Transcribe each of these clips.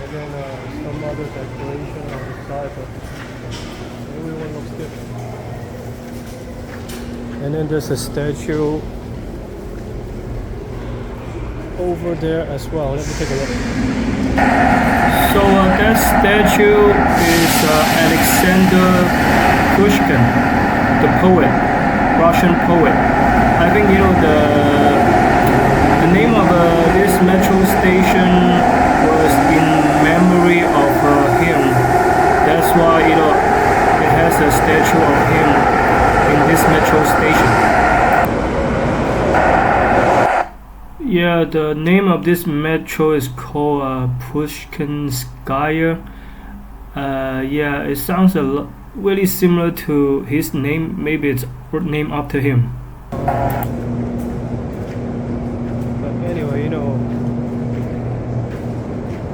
And then some other decoration on the side, but everyone looks different. And then there's a statue over there as well. Let me take a look. So that statue is Alexander Pushkin, the poet, Russian poet. I think the name of this metro station was in memory of him. That's why it has a statue of him in this metro station. Yeah, the name of this metro is called Pushkinskaya. Yeah, it sounds really similar to his name. Maybe it's named after him. But anyway,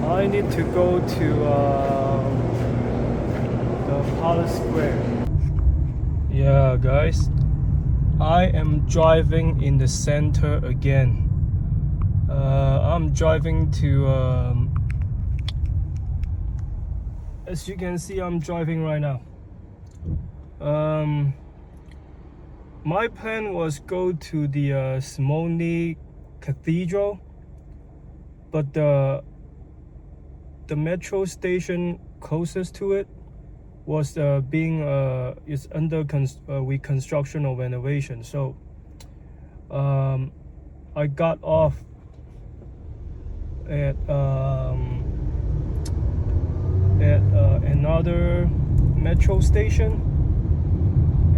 I need to go to the Palace Square. Yeah, guys, I am driving in the center again. I'm driving to, as you can see, I'm driving right now. My plan was go to the Smol'nyy Cathedral, but the metro station closest to it was is under reconstruction or renovation. So I got off at another metro station,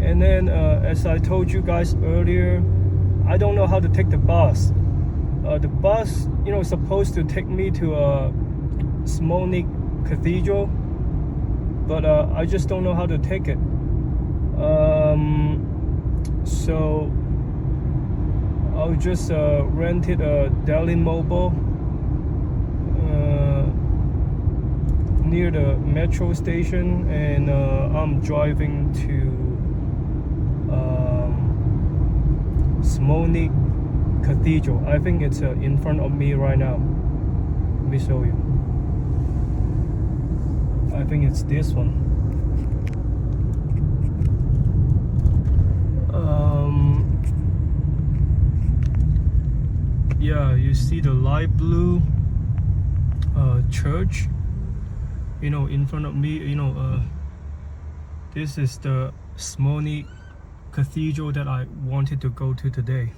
and then as I told you guys earlier, I don't know how to take the bus. The bus, is supposed to take me to Smol'nyy Cathedral, but I just don't know how to take it. So I'll just rented a Delhi Mobile near the metro station, and I'm driving to Smol'nyy Cathedral. I think it's in front of me right now. Let me show you. I think it's this one. Yeah, you see the light blue church, in front of me. This is the Smol'nyy Cathedral that I wanted to go to today.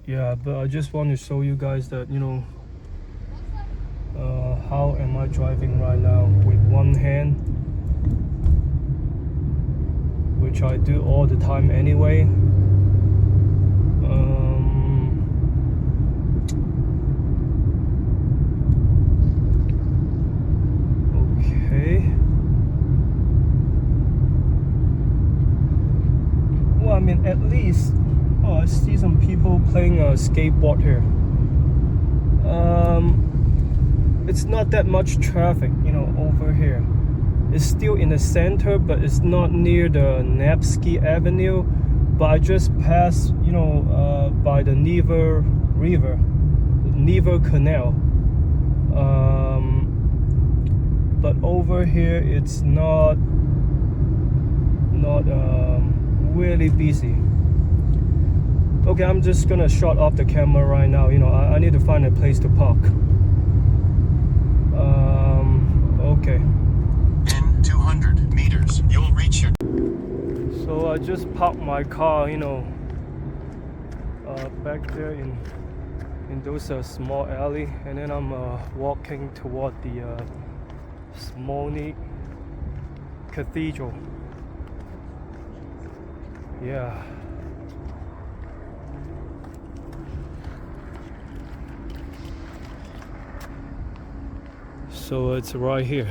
Yeah, but I just want to show you guys that how am I driving right now with one hand, which I do all the time anyway. Okay. Well, I mean, at least I see some people playing a skateboard here. It's not that much traffic, over here. It's still in the center, but it's not near the Nevsky Avenue. But I just passed, by the Neva River, Neva Canal. But over here, it's not really busy. Okay, I'm just gonna shut off the camera right now. I need to find a place to park. Okay. In 200 meters, you'll reach your... So I just parked my car, back there in those small alley, and then I'm walking toward the Smol'nyy Cathedral. Yeah. So it's right here.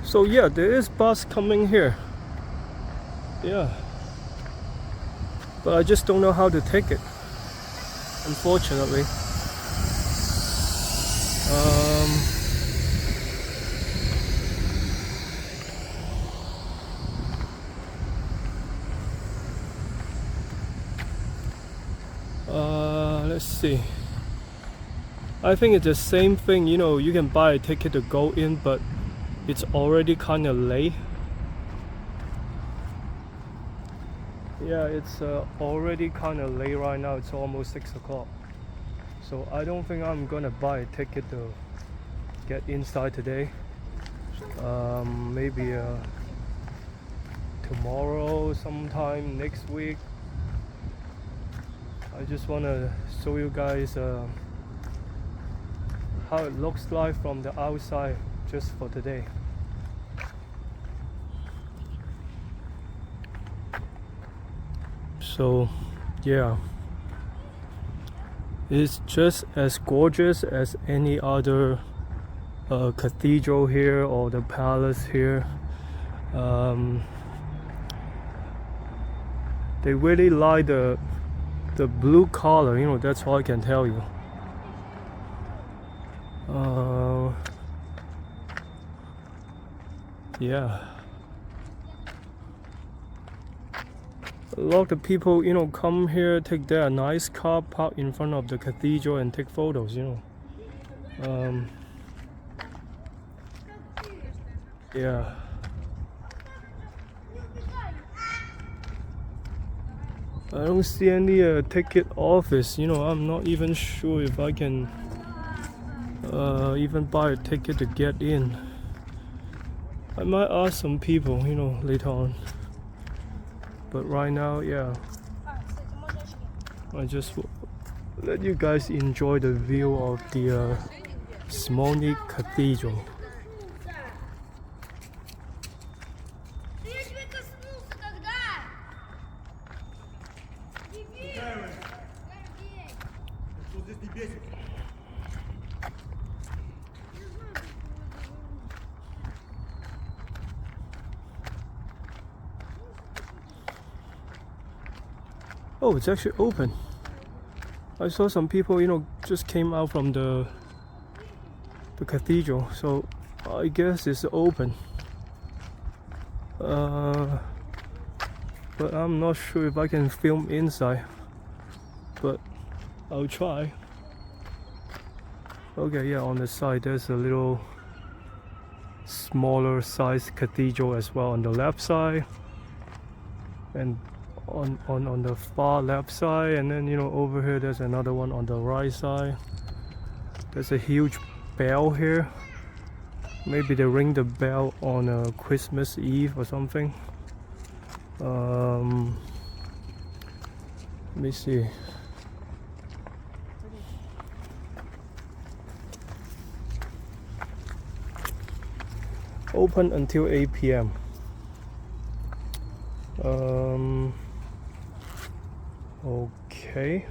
So yeah, there is bus coming here. Yeah. But I just don't know how to take it. unfortunately. Let's see. I think it's the same thing, you know, you can buy a ticket to go in, but it's already kind of late. Yeah, it's already kind of late right now. It's almost 6 o'clock. So I don't think I'm gonna buy a ticket to get inside today. Maybe tomorrow, sometime next week. I just want to show you guys how it looks like from the outside just for today. So yeah, it's just as gorgeous as any other cathedral here or the palace here. They really like the blue color, you know, that's all I can tell you. Yeah, a lot of people, you know, come here, take their nice car, park in front of the cathedral and take photos, you know. Yeah. I don't see any ticket office, you know. I'm not even sure if I can even buy a ticket to get in. I might ask some people, you know, later on. But right now, yeah, I just let you guys enjoy the view of the Smol'nyy Cathedral. Oh, it's actually open. I saw some people, you know, just came out from the cathedral, so I guess it's open. But I'm not sure if I can film inside, but I'll try. Okay, yeah, on the side there's a little smaller size cathedral as well on the left side, and on the far left side, and then, you know, over here there's another one on the right side. There's a huge bell here. Maybe they ring the bell on a Christmas Eve or something. Let me see. Open until 8 p.m. Okay.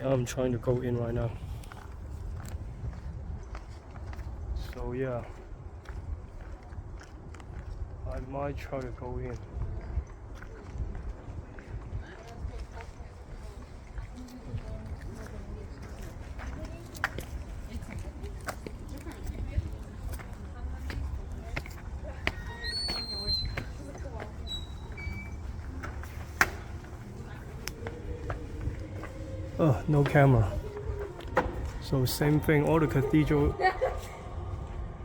I'm trying to go in right now. So yeah, I might try to go in. Oh, no camera. So same thing, all the cathedral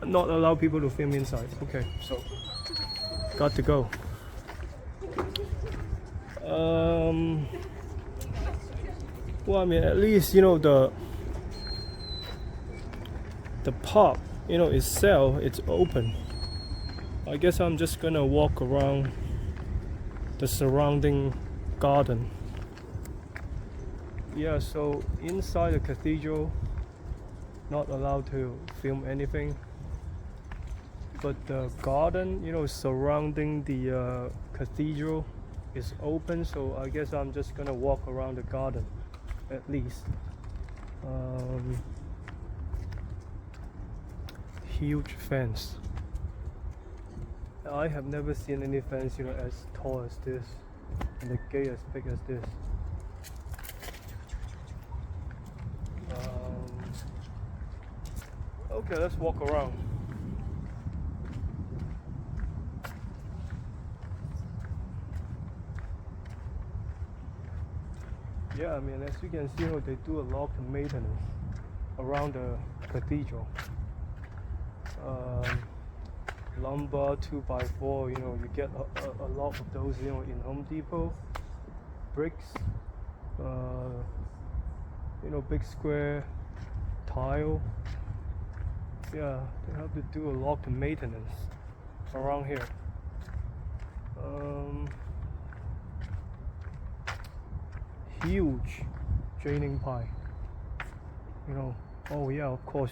not allow people to film inside. Okay, so got to go. Well, I mean, at least, you know, the park, you know, itself, it's open. I guess I'm just gonna walk around the surrounding garden. Yeah, so inside the cathedral, not allowed to film anything. But the garden, you know, surrounding the cathedral, is open, so I guess I'm just gonna walk around the garden at least. Huge fence. I have never seen any fence, as tall as this, and the gate as big as this. Okay, let's walk around. Yeah, I mean, as you can see, they do a lot of maintenance around the cathedral. Lumber 2x4, you get a lot of those, in Home Depot. Bricks, big square tile. Yeah, they have to do a lot of maintenance around here. Huge draining pipe. Oh yeah, of course,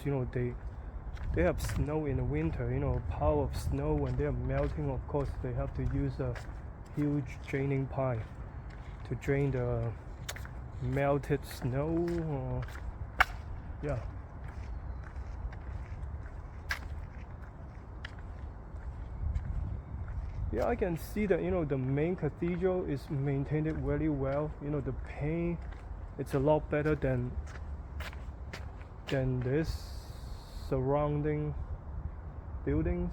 they have snow in the winter, a pile of snow when they're melting. Of course, they have to use a huge draining pipe to drain the melted snow. Yeah. Yeah, I can see that the main cathedral is maintained very well. The paint, it's a lot better than this surrounding buildings.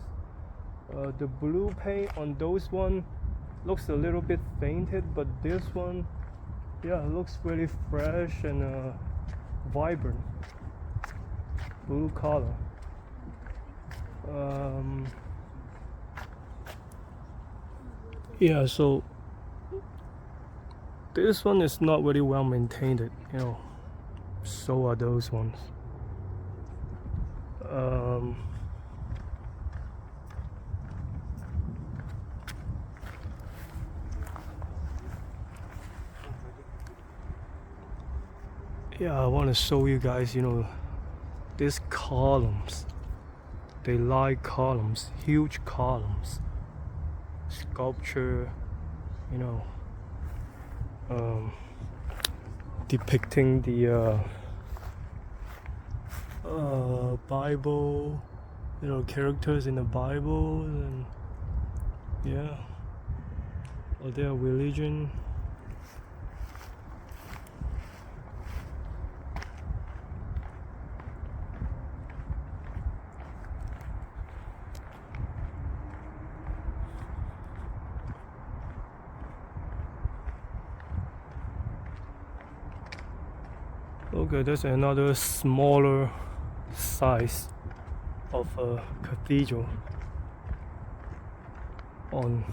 The blue paint on those one looks a little bit fainted, but this one, yeah, looks really fresh and vibrant. Blue color. Yeah, so this one is not very well maintained, so are those ones. Yeah, I want to show you guys, these columns. They like columns, huge columns. Sculpture, depicting the Bible, characters in the Bible, and yeah, or their religion. Okay, there's another smaller size of a cathedral on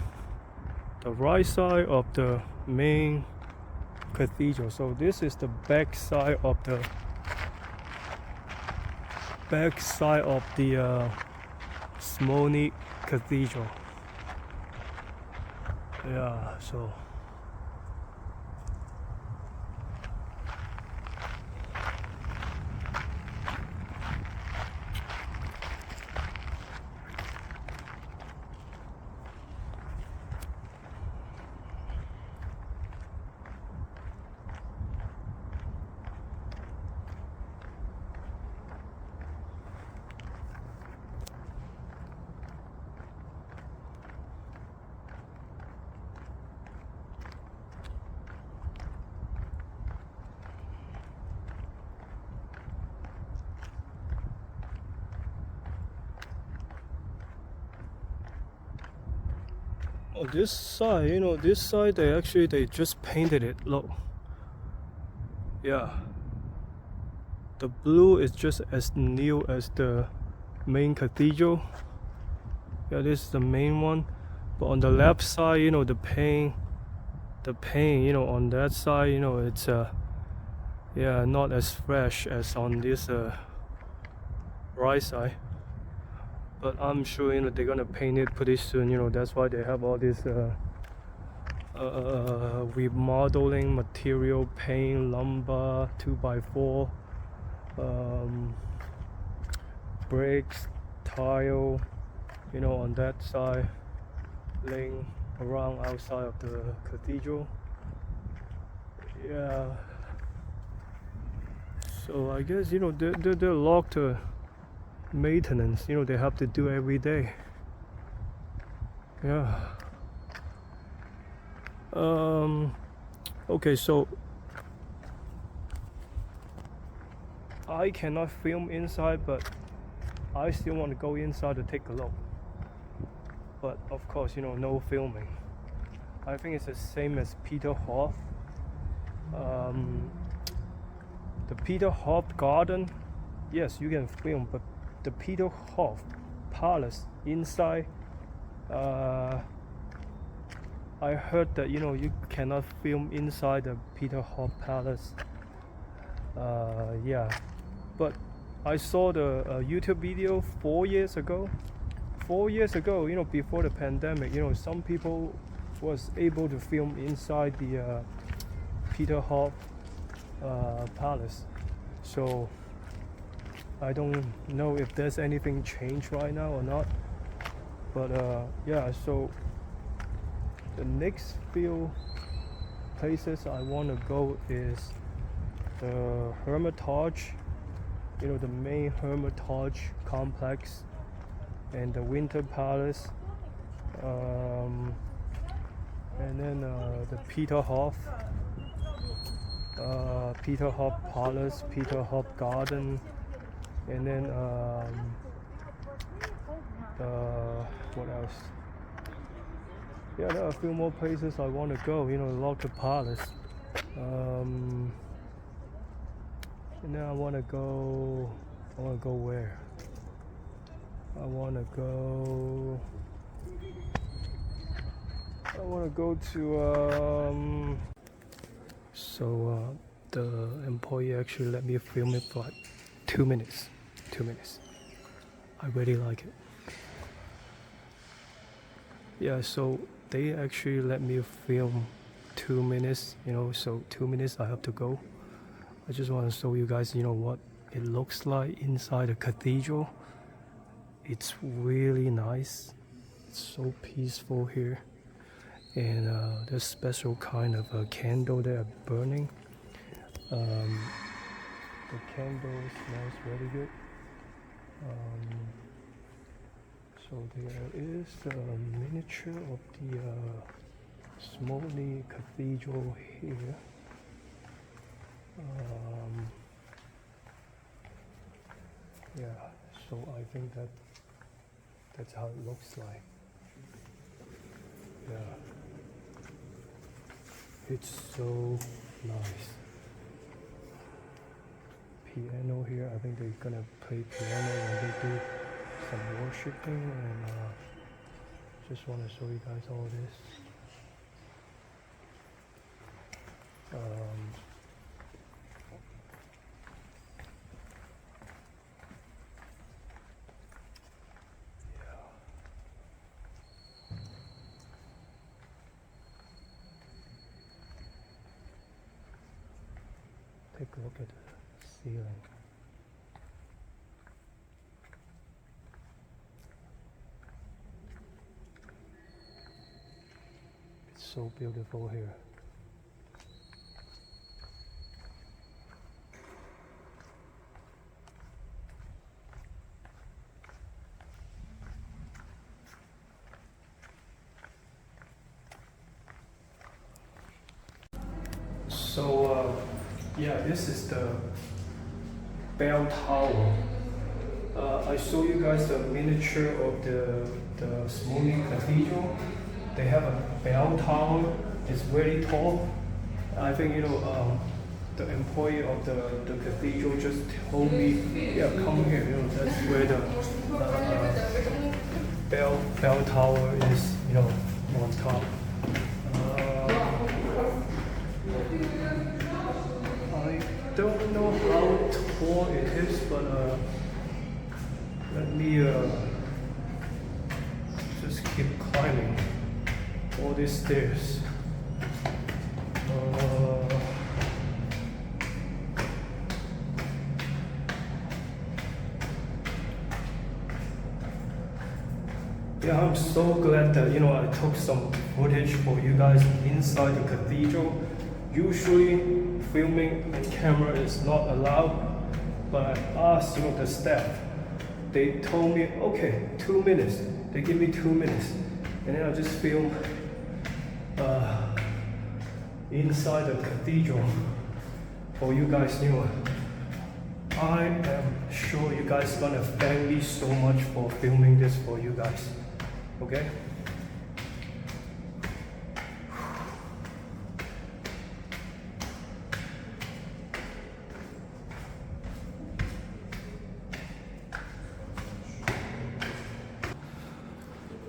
the right side of the main cathedral. So this is the back side of the Smol'nyy Cathedral. Yeah, so this side, they just painted it. Look, yeah, the blue is just as new as the main cathedral. Yeah, this is the main one, but on the left side, the paint, on that side, it's yeah, not as fresh as on this right side. But I'm sure they're gonna paint it pretty soon. That's why they have all this remodeling material, paint, lumber, 2x4, bricks, tile, on that side, laying around outside of the cathedral. Yeah. So I guess they're locked to maintenance. They have to do every day. Yeah. Okay, so I cannot film inside, but I still want to go inside to take a look. But of course, no filming. I think it's the same as Peterhof. The Peterhof garden, yes, you can film, but the Peterhof palace inside, I heard that you cannot film inside the Peterhof palace. Yeah, but I saw the YouTube video 4 years ago. 4 years ago, before the pandemic, some people was able to film inside the Peterhof palace. So I don't know if there's anything changed right now or not. But yeah, so the next few places I want to go is the Hermitage, the main Hermitage complex, and the Winter Palace, and then the Peterhof Palace, Peterhof Garden, and then what else? Yeah, there are a few more places I want to go. Lotte Palace, and then I want to go where? I want to go to so the employee actually let me film it for like 2 minutes. 2 minutes. I really like it. Yeah, so they actually let me film 2 minutes, so 2 minutes I have to go. I just want to show you guys, what it looks like inside the cathedral. It's really nice. It's so peaceful here. And there's special kind of a candle that are burning. The candle smells really good. So there is a miniature of the Smol'nyy Cathedral here. Yeah, so I think that's how it looks like. Yeah, it's so nice. Piano here. I think they're gonna play piano when they do some worshiping, and just want to show you guys all this. Take a look at the ceiling. It's so beautiful here. So yeah, this is the bell tower. I show you guys the miniature of the Smol'nyy Cathedral. They have a bell tower. It's very tall. I think the employee of the cathedral just told me, yeah, come here. That's where the bell tower is. On top. I don't know how tall it is, but let me just keep climbing all these stairs. Yeah, I'm so glad that I took some footage for you guys inside the cathedral. Usually filming in camera is not allowed, but I asked the staff. They told me, okay, 2 minutes. They give me 2 minutes, and then I just film inside the cathedral for you guys. I am sure you guys gonna thank me so much for filming this for you guys. Okay?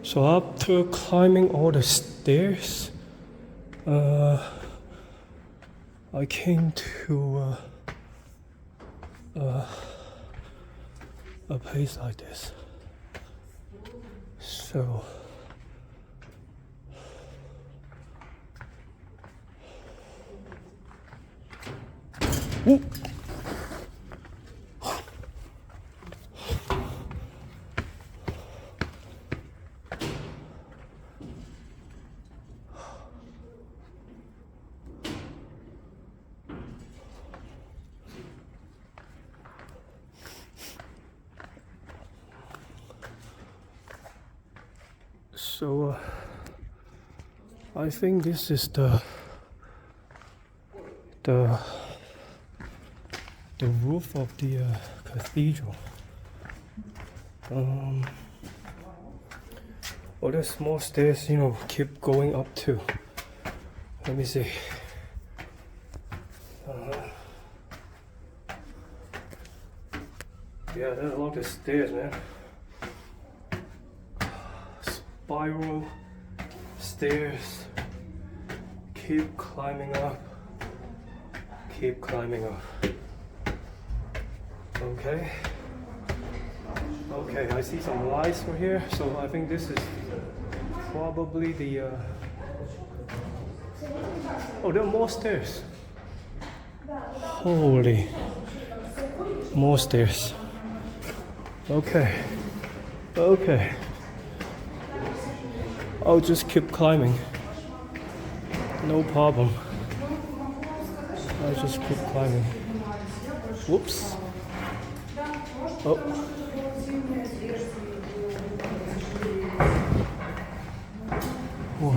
So after climbing all the stairs, I came to a place like this. So ooh. So I think this is the roof of the cathedral. All the small stairs, keep going up too. Let me see. Yeah, there's a lot of stairs, man. Spiral stairs. Keep climbing up. Keep climbing up. Okay. Okay, I see some lights over here, so I think this is probably the oh, there are more stairs. Holy, more stairs. Okay. Okay. I'll just keep climbing. No problem. I'll just keep climbing. Whoops. Oh. Whoa.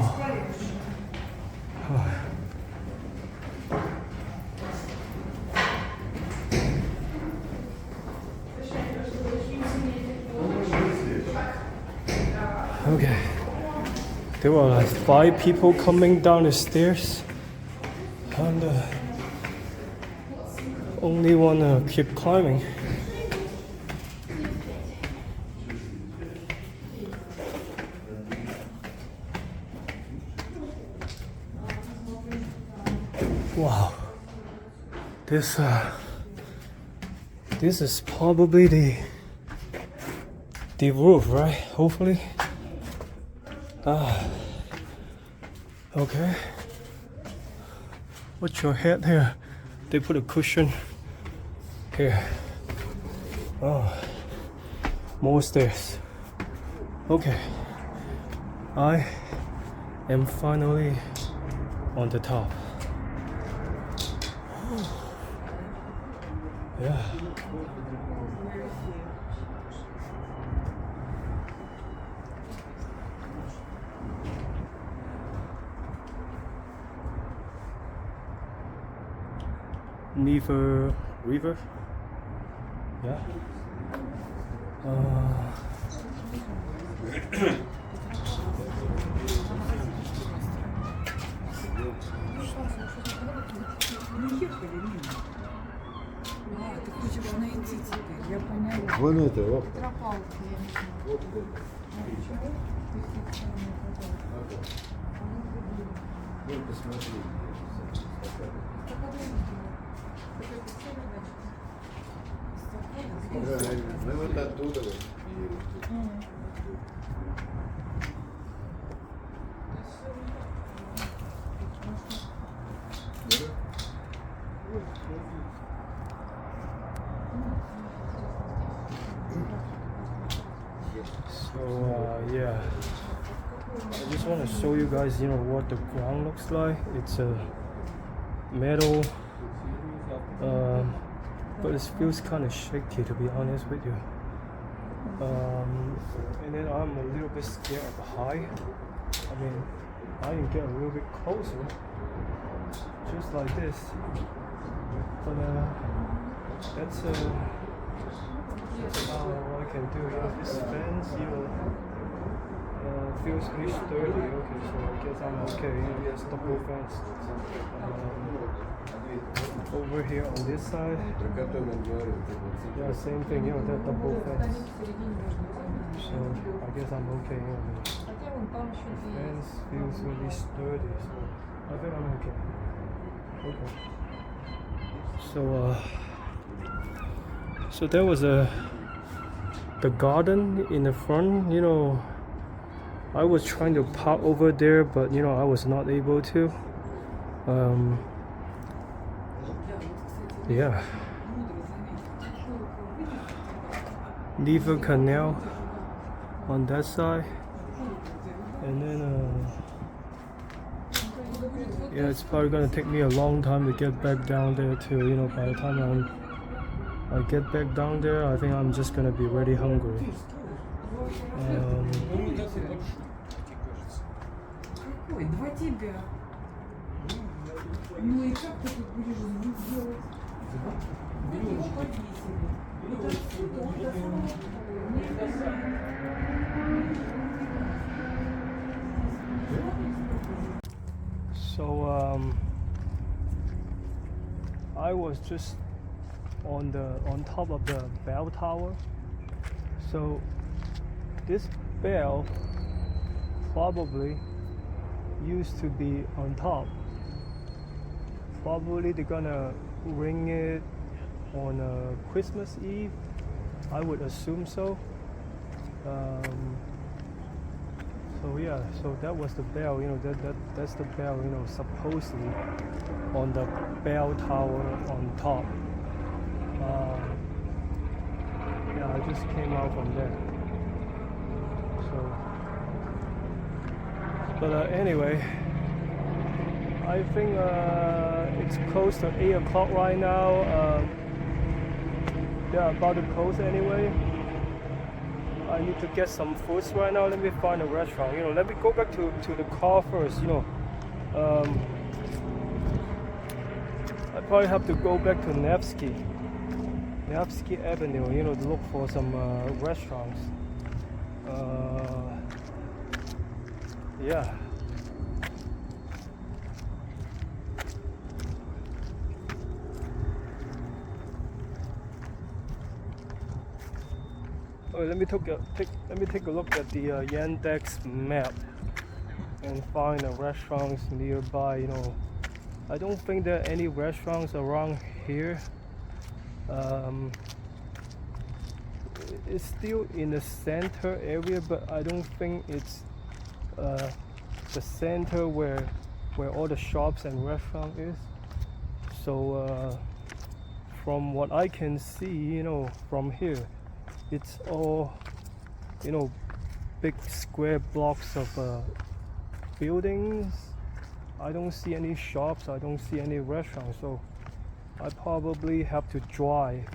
Okay. There were like 5 people coming down the stairs, and only one keep climbing. Wow, this is probably the roof, right? Hopefully. Okay. Watch your head here. They put a cushion here. Oh, more stairs. Okay. I am finally on the top. Yeah. Never River. Yeah. Ты хочешь найти теперь, я поняла. Вон это, вот. Тропалки. Ну, посмотри. Правильно. Мы вот оттуда вот. So yeah, I just want to show you guys, what the ground looks like. It's a metal, but it feels kind of shaky, to be honest with you. And then I'm a little bit scared of high. I mean, I can get a little bit closer, just like this. But that's all I can do. This fence, feels pretty sturdy. Okay, so I guess I'm okay. It's double fence. Over here on this side, yeah, same thing. That double fence. So I guess I'm okay. The fence feels really sturdy, so I think I'm okay. Okay. So there was the garden in the front. I was trying to park over there, but I was not able to. Yeah. River Canal on that side, and then yeah, it's probably gonna take me a long time to get back down there too. By the time I get back down there, I think I'm just gonna be really hungry. Какой? Два тебя. Ну и как ты тут будешь звук делать? Его повесили. Это отсюда, So I was just on top of the bell tower. So this bell probably used to be on top. Probably they're gonna ring it on Christmas Eve. I would assume so. So yeah, so that was the bell. That's the bell. Supposedly on the bell tower on top. Yeah, I just came out from there. So, but anyway, I think it's close to 8 o'clock right now. They're about to close anyway. I need to get some foods right now. Let me find a restaurant. Let me go back to the car first. I probably have to go back to Nevsky Avenue. To look for some restaurants. Yeah. Okay, let me take a look at the Yandex map and find the restaurants nearby. I don't think there are any restaurants around here. It's still in the center area, but I don't think it's the center where all the shops and restaurants is. So from what I can see, from here, it's all big square blocks of buildings. I don't see any shops, I don't see any restaurants, so I probably have to drive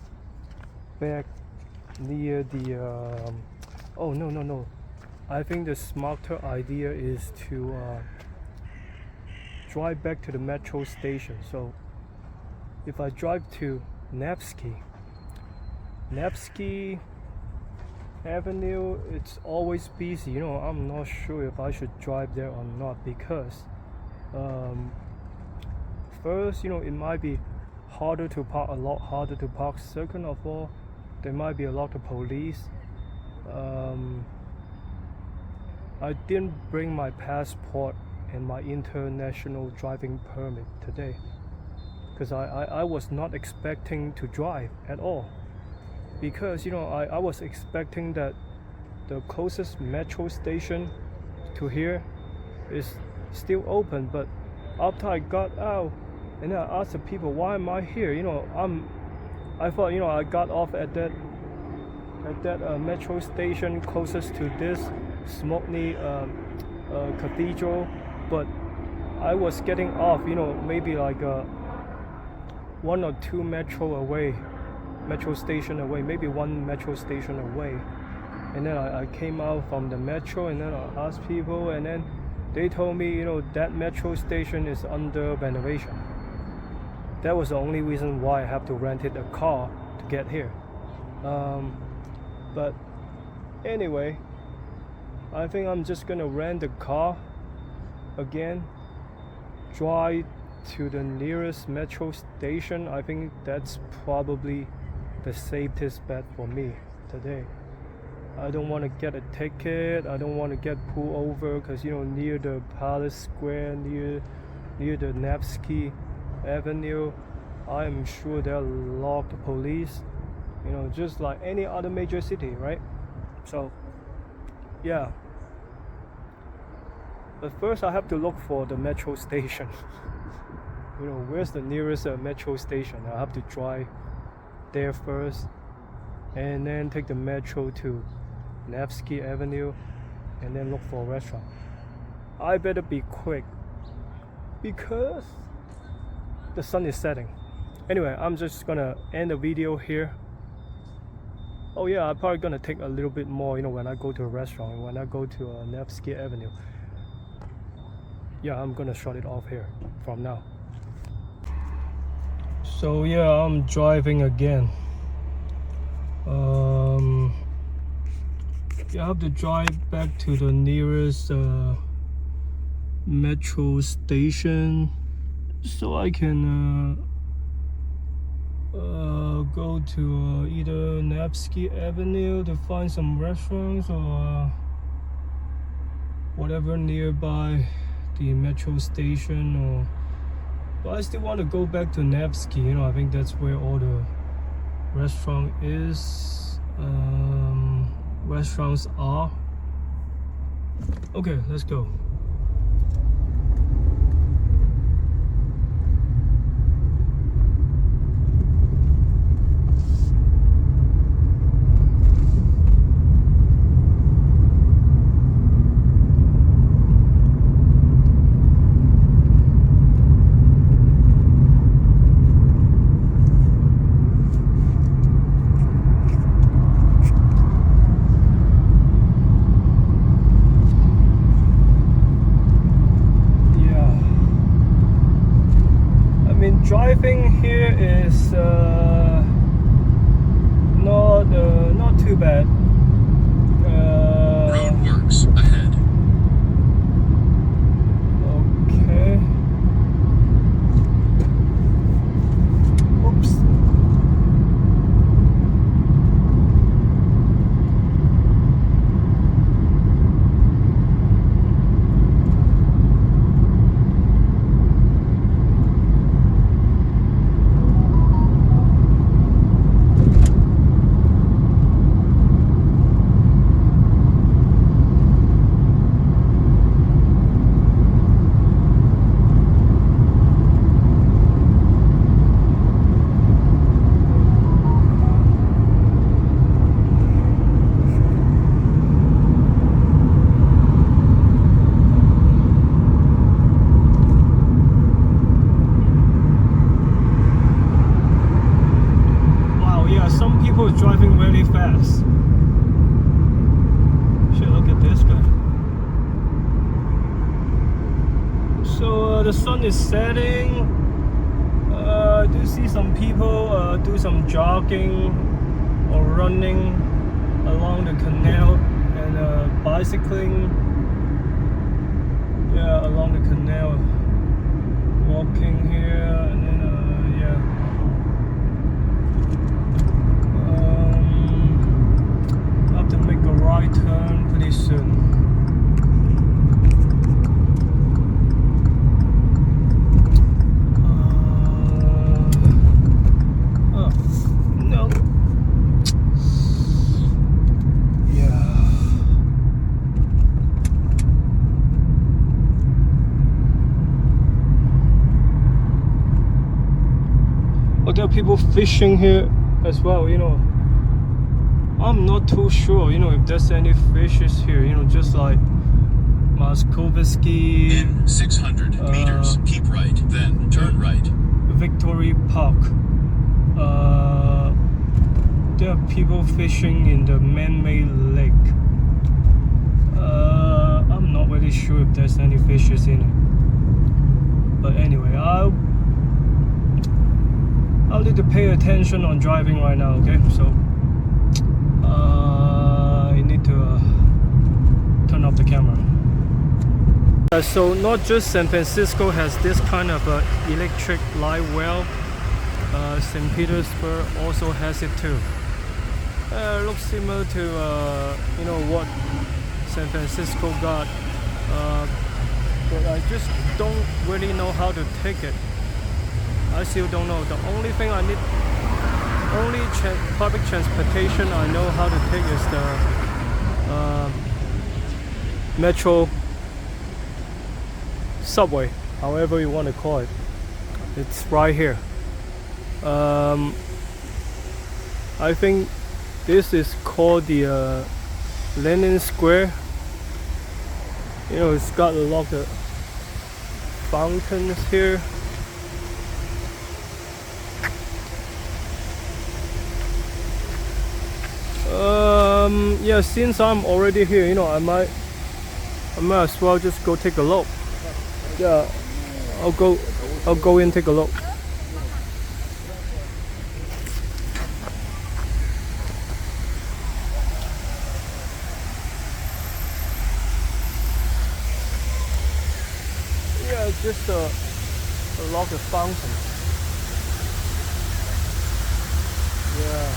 back near the oh no, I think the smarter idea is to drive back to the metro station. So if I drive to Nevsky Avenue, it's always busy. I'm not sure if I should drive there or not, because first, it might be harder to park, a lot harder to park. Second of all, there might be a lot of police. I didn't bring my passport and my international driving permit today, because I was not expecting to drive at all. Because I was expecting that the closest metro station to here is still open, but after I got out and I asked the people, why am I here? I thought I got off at that at that metro station closest to this Smol'nyy Cathedral, but I was getting off, maybe like 1 or 2 metro station away, maybe 1 metro station away. And then I came out from the metro, and then I asked people, and then they told me, that metro station is under renovation. That was the only reason why I have to rent a car to get here. But anyway, I think I'm just gonna rent a car again, drive to the nearest metro station. I think that's probably the safest bet for me today. I don't want to get a ticket. I don't want to get pulled over because near the Palace Square, near the Nevsky Avenue, I am sure there are a lot of police. Just like any other major city, right? So yeah. But first I have to look for the metro station. Where's the nearest metro station? I have to drive there first, and then take the metro to Nevsky Avenue, and then look for a restaurant. I better be quick because the sun is setting. Anyway, I'm just gonna end the video here. Oh yeah, I'm probably gonna take a little bit more, when I go to a restaurant, when I go to Nevsky Avenue. Yeah, I'm gonna shut it off here from now. So yeah, I'm driving again. I have to drive back to the nearest metro station so I can go to either Nevsky Avenue to find some restaurants or whatever nearby the metro station. But I still want to go back to Nevsky. I think that's where all the restaurants are. Okay, let's go. Driving here is not too bad. Roadworks ahead. Okay. Oops. Driving really fast. Shit, look at this guy. So the sun is setting. I do see some people do some jogging or running along the canal and bicycling. Yeah, along the canal, walking here and then yeah. To make a right turn pretty soon. Oh no. Yeah. Oh, there are people fishing here as well, I'm not too sure, if there's any fishes here, just like Moskovsky, In 600 meters, keep right, then turn right. Victory Park. There are people fishing in the man-made lake. I'm not really sure if there's any fishes in it. But anyway, I'll need to pay attention on driving right now, okay? So I need to turn off the camera. So not just San Francisco has this kind of electric light well. St. Petersburg also has it too. It looks similar to what San Francisco got, but I just don't really know how to take it. I still don't know. The only thing I need, public transportation I know how to take is the metro, subway, however you want to call it. It's right here. I think this is called the Lenin Square. It's got a lot of fountains here. Yeah, since I'm already here, I might as well just go take a look. Yeah, I'll go in, take a look. Yeah, it's just a lot of fountains. Yeah.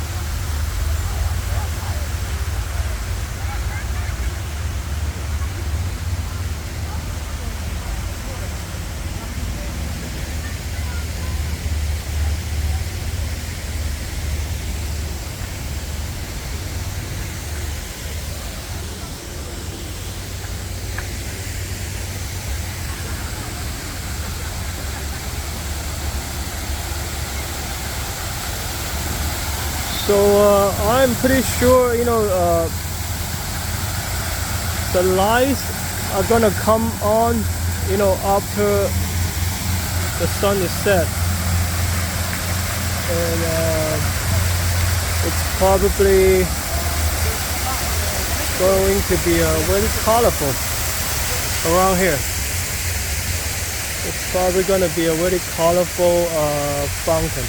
So I'm pretty sure the lights are gonna come on after the sun is set, and it's probably going to be very colorful around here. It's probably gonna be a very colorful fountain.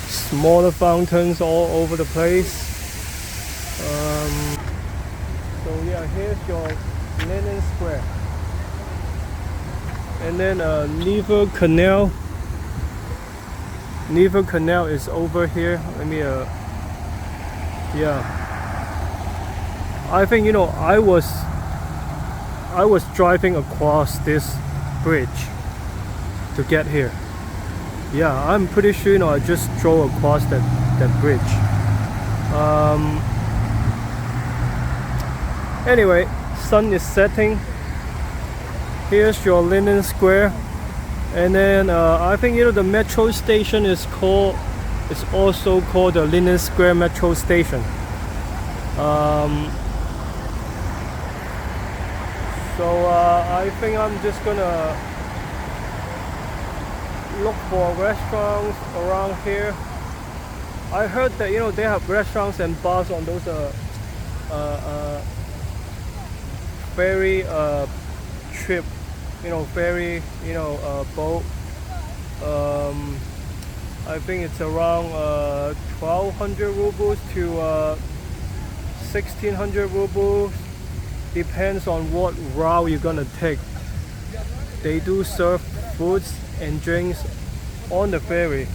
Smaller fountains all over the place. So yeah, here's your Lenin Square, and then Neville Canal. Neville Canal is over here. Let me yeah. I think I was driving across this bridge to get here. Yeah, I'm pretty sure I just drove across that bridge. Anyway, sun is setting. Here's your Lenin Square, and then I think the metro station is also called the Lenin Square Metro Station. So I think I'm just gonna look for restaurants around here. I heard that they have restaurants and bars on those ferry trip, ferry boat. I think it's around 1200 rubles to 1600 rubles. Depends on what route you're gonna take. They do serve foods and drinks on the ferry.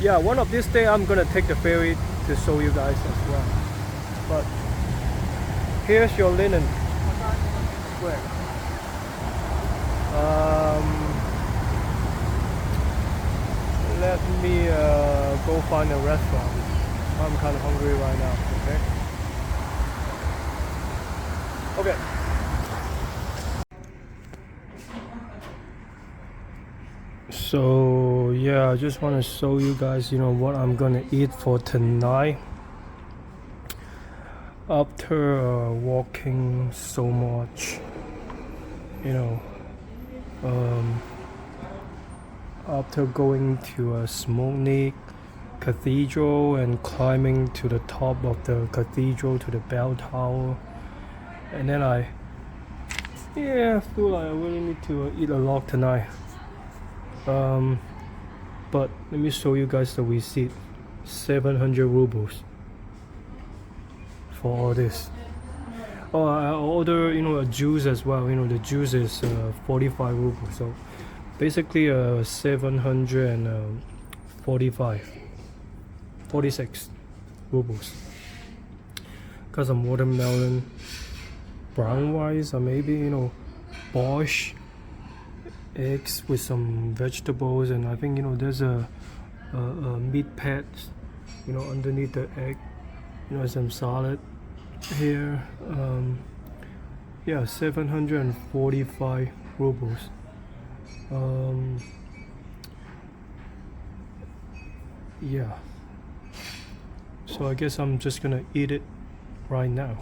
Yeah, one of these days I'm gonna take the ferry to show you guys as well. But here's your Lenin Square. Let me go find a restaurant. I'm kind of hungry right now. Okay. So yeah, I just want to show you guys, what I'm gonna eat for tonight. After walking so much, after going to Smol'nyy Cathedral and climbing to the top of the cathedral to the bell tower, and then I feel like I really need to eat a lot tonight. But let me show you guys the receipt. 700 rubles for all this. Oh, I order a juice as well. The juice is 45 rubles. So basically 46 rubles. Got some watermelon, brown rice, or maybe borscht, eggs with some vegetables, and I think there's a meat pad underneath the egg, some salad here. 745 rubles. Yeah, so I guess I'm just gonna eat it right now.